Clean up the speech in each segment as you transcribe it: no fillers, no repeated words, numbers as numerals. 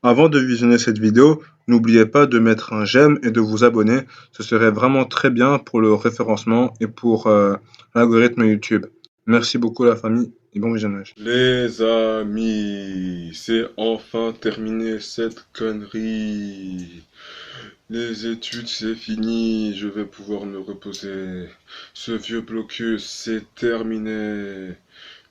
Avant de visionner cette vidéo, n'oubliez pas de mettre un j'aime et de vous abonner. Ce serait vraiment très bien pour le référencement et pour l'algorithme YouTube. Merci beaucoup la famille et bon visionnage. Les amis, c'est enfin terminé cette connerie. Les études, c'est fini. Je vais pouvoir me reposer. Ce vieux blocus, c'est terminé.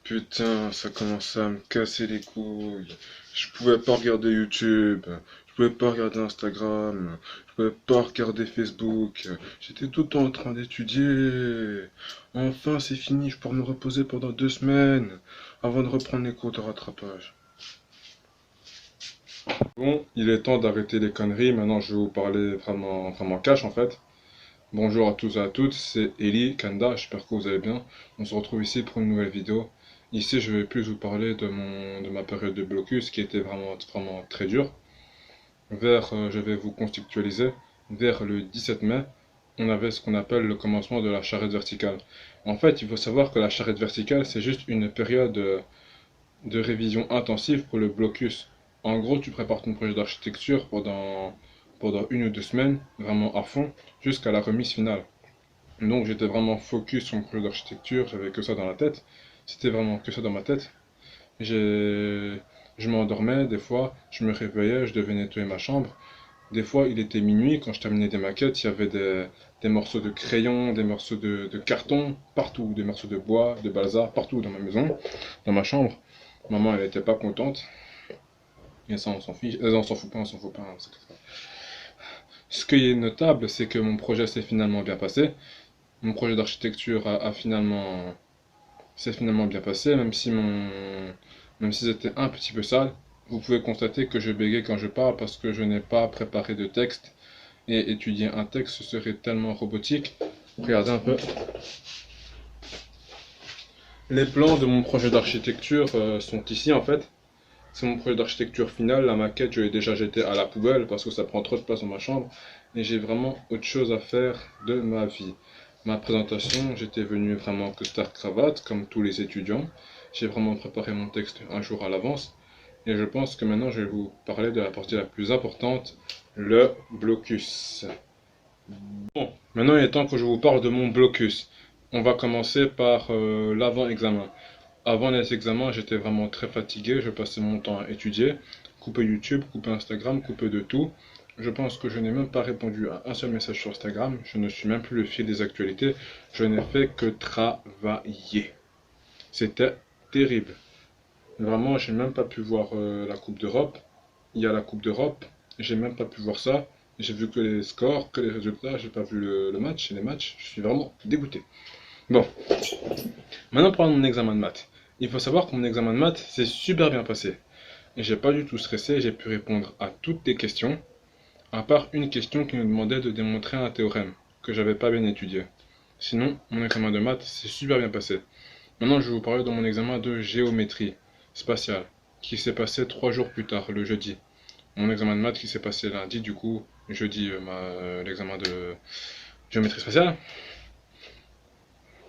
Putain, ça commençait à me casser les couilles. Je pouvais pas regarder YouTube. Je pouvais pas regarder Instagram. Je pouvais pas regarder Facebook. J'étais tout le temps en train d'étudier. Enfin, c'est fini. Je pourrais me reposer pendant 2 semaines avant de reprendre les cours de rattrapage. Bon, il est temps d'arrêter les conneries. Maintenant, je vais vous parler vraiment, vraiment cash en fait. Bonjour à tous et à toutes, c'est Eli Kanda, j'espère que vous allez bien. On se retrouve ici pour une nouvelle vidéo. Ici, je vais plus vous parler de ma période de blocus qui était vraiment, vraiment très dure. Je vais vous contextualiser, vers le 17 mai, on avait ce qu'on appelle le commencement de la charrette verticale. En fait, il faut savoir que la charrette verticale, c'est juste une période de révision intensive pour le blocus. En gros, tu prépares ton projet d'architecture pendant 1 ou 2 semaines, vraiment à fond, jusqu'à la remise finale. Donc j'étais vraiment focus sur mon projet d'architecture, j'avais que ça dans la tête. C'était vraiment que ça dans ma tête. Je m'endormais, des fois, je me réveillais, je devais nettoyer ma chambre. Des fois, il était minuit, quand je terminais des maquettes, il y avait des morceaux de crayon, des morceaux de carton, partout, des morceaux de bois, de balsa, partout dans ma maison, dans ma chambre. Maman, elle était pas contente. Et ça, on s'en fiche. On s'en fout pas, on s'en fout pas. Ce qui est notable, c'est que mon projet s'est finalement bien passé. Mon projet d'architecture s'est finalement bien passé, même si c'était un petit peu sale. Vous pouvez constater que je bégaye quand je parle parce que je n'ai pas préparé de texte. Et étudier un texte, ce serait tellement robotique. Regardez un peu. Les plans de mon projet d'architecture sont ici en fait. C'est mon projet d'architecture final. La maquette, je l'ai déjà jetée à la poubelle parce que ça prend trop de place dans ma chambre. Et j'ai vraiment autre chose à faire de ma vie. Ma présentation, j'étais venu vraiment costard cravate, comme tous les étudiants. J'ai vraiment préparé mon texte un jour à l'avance. Et je pense que maintenant, je vais vous parler de la partie la plus importante, le blocus. Bon, maintenant il est temps que je vous parle de mon blocus. On va commencer par l'avant-examen. Avant les examens, j'étais vraiment très fatigué, je passais mon temps à étudier, couper YouTube, couper Instagram, couper de tout. Je pense que je n'ai même pas répondu à un seul message sur Instagram, je ne suis même plus le fil des actualités, je n'ai fait que travailler. C'était terrible. Vraiment, j'ai même pas pu voir la Coupe d'Europe. Il y a la Coupe d'Europe, j'ai même pas pu voir ça. J'ai vu que les scores, que les résultats, j'ai pas vu le match, les matchs. Je suis vraiment dégoûté. Bon, maintenant pour mon examen de maths. Il faut savoir que mon examen de maths s'est super bien passé. Et j'ai pas du tout stressé, j'ai pu répondre à toutes les questions, à part une question qui nous demandait de démontrer un théorème que j'avais pas bien étudié. Sinon, mon examen de maths s'est super bien passé. Maintenant, je vais vous parler de mon examen de géométrie spatiale, qui s'est passé 3 jours plus tard, le jeudi. Mon examen de maths qui s'est passé lundi, du coup, jeudi, l'examen de géométrie spatiale,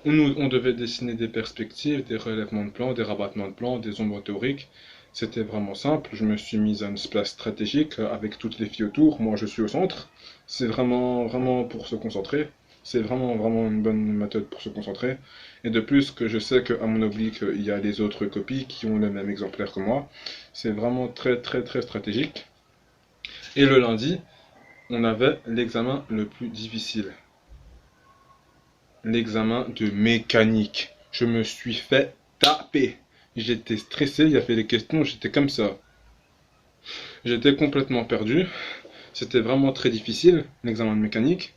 où on devait dessiner des perspectives, des relèvements de plans, des rabattements de plans, des ombres théoriques. C'était vraiment simple, je me suis mis à une place stratégique avec toutes les filles autour, moi je suis au centre. C'est vraiment, vraiment pour se concentrer. C'est vraiment, vraiment une bonne méthode pour se concentrer. Et de plus que je sais qu'à mon oblique, il y a les autres copies qui ont le même exemplaire que moi. C'est vraiment très, très, très stratégique. Et le lundi, on avait l'examen le plus difficile. L'examen de mécanique. Je me suis fait taper. J'étais stressé, il y avait des questions, j'étais comme ça. J'étais complètement perdu. C'était vraiment très difficile, l'examen de mécanique.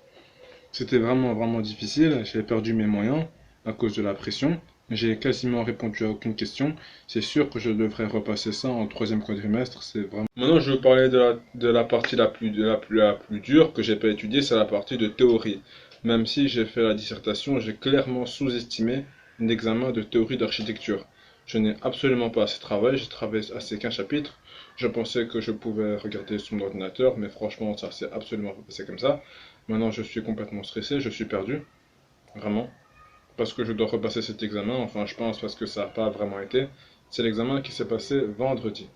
C'était vraiment, vraiment difficile. J'ai perdu mes moyens à cause de la pression. J'ai quasiment répondu à aucune question. C'est sûr que je devrais repasser ça en troisième quadrimestre. C'est vraiment. Maintenant, je vais vous parler de la partie la plus dure que j'ai pas étudiée, c'est la partie de théorie. Même si j'ai fait la dissertation, j'ai clairement sous-estimé l'examen de théorie d'architecture. Je n'ai absolument pas assez travaillé, j'ai travaillé assez qu'un chapitre. Je pensais que je pouvais regarder sur mon ordinateur, mais franchement, ça s'est absolument pas passé comme ça. Maintenant, je suis complètement stressé, je suis perdu, vraiment, parce que je dois repasser cet examen. Enfin, je pense parce que ça n'a pas vraiment été. C'est l'examen qui s'est passé vendredi.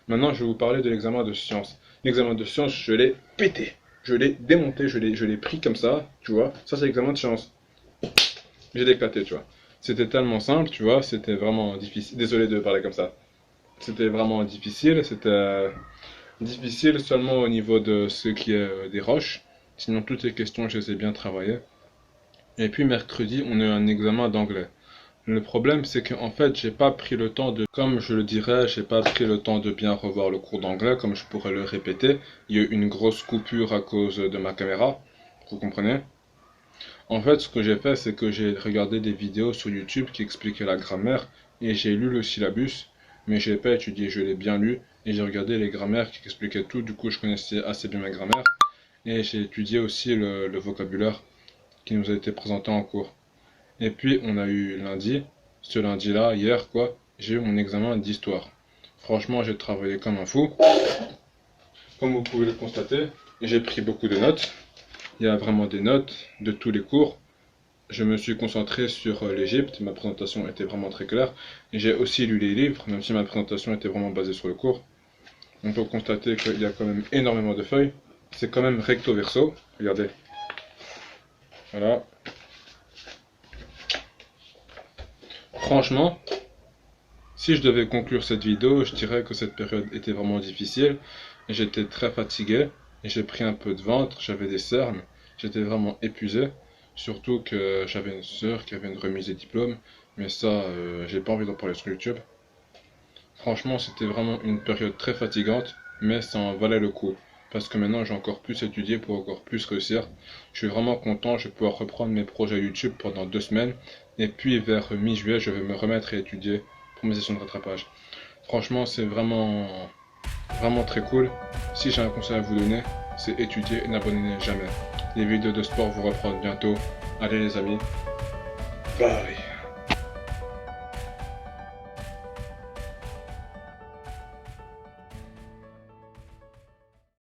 Maintenant, je vais vous parler de l'examen de sciences. L'examen de sciences, je l'ai pété. Je l'ai démonté, je l'ai pris comme ça, tu vois. Ça, c'est l'examen de sciences. J'ai éclaté, tu vois. C'était tellement simple, tu vois. C'était vraiment difficile. Désolé de parler comme ça. C'était vraiment difficile. C'était difficile seulement au niveau de ce qui est des roches. Sinon, toutes les questions, je les ai bien travaillées. Et puis, mercredi, on a eu un examen d'anglais. Le problème, c'est qu'en fait, j'ai pas pris le temps de, comme je le dirais, j'ai pas pris le temps de bien revoir le cours d'anglais, comme je pourrais le répéter. Il y a eu une grosse coupure à cause de ma caméra, vous comprenez? En fait, ce que j'ai fait, c'est que j'ai regardé des vidéos sur YouTube qui expliquaient la grammaire, et j'ai lu le syllabus, mais j'ai pas étudié, je l'ai bien lu, et j'ai regardé les grammaires qui expliquaient tout, du coup je connaissais assez bien ma grammaire, et j'ai étudié aussi le vocabulaire qui nous a été présenté en cours. Et puis on a eu lundi, ce lundi-là, hier quoi, j'ai eu mon examen d'histoire. Franchement, j'ai travaillé comme un fou, comme vous pouvez le constater, et j'ai pris beaucoup de notes. Il y a vraiment des notes de tous les cours. Je me suis concentré sur l'Égypte, ma présentation était vraiment très claire. Et j'ai aussi lu les livres, même si ma présentation était vraiment basée sur le cours. On peut constater qu'il y a quand même énormément de feuilles. C'est quand même recto verso, regardez. Voilà. Franchement, si je devais conclure cette vidéo, je dirais que cette période était vraiment difficile. J'étais très fatigué, et j'ai pris un peu de ventre, j'avais des cernes, j'étais vraiment épuisé. Surtout que j'avais une sœur qui avait une remise des diplômes, mais ça, j'ai pas envie d'en parler sur YouTube. Franchement, c'était vraiment une période très fatigante, mais ça en valait le coup. Parce que maintenant, j'ai encore plus étudié pour encore plus réussir. Je suis vraiment content, je vais pouvoir reprendre mes projets YouTube pendant 2 semaines. Et puis, vers mi-juillet, je vais me remettre à étudier pour mes sessions de rattrapage. Franchement, c'est vraiment très cool. Si j'ai un conseil à vous donner, c'est étudier et n'abandonner jamais. Les vidéos de sport vous reprennent bientôt. Allez les amis, bye.